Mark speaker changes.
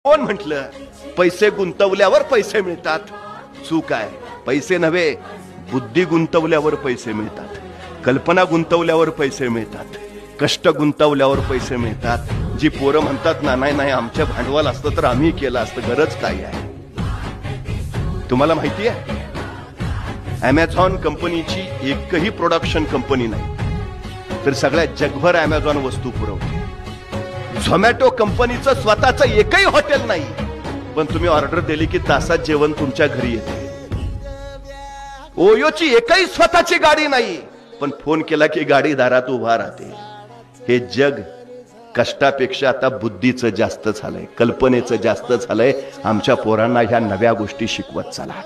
Speaker 1: कोण म्हटलं पैसे गुंतवल्यावर पैसे मिळतात? चूक आहे. पैसे नव्हे, बुद्धी गुंतवल्यावर पैसे मिळतात, कल्पना गुंतवल्यावर पैसे मिळतात, कष्ट गुंतवल्यावर पैसे मिळतात. जी पोरं म्हणतात ना, नाही नाही आमच्या भांडवल असतं तर आम्ही केलं असतं, गरज काय आहे? तुम्हाला माहिती आहे अमेझॉन कंपनीची एकही प्रोडक्शन कंपनी नाही, तर सगळ्या जगभर अमेझॉन वस्तू पुरवते. झोमॅटो कंपनीचं स्वतःचं एकही हॉटेल नाही, पण तुम्ही ऑर्डर दिली की तासात जेवण तुमच्या घरी येते. ओयोची एकही स्वतःची गाडी नाही, पण फोन केला की गाडी दारात उभा राहते. हे जग कष्टापेक्षा आता बुद्धीचं जास्त झालंय, कल्पनेचं जास्त झालंय. आमच्या पोरांना ह्या नव्या गोष्टी शिकवत चला.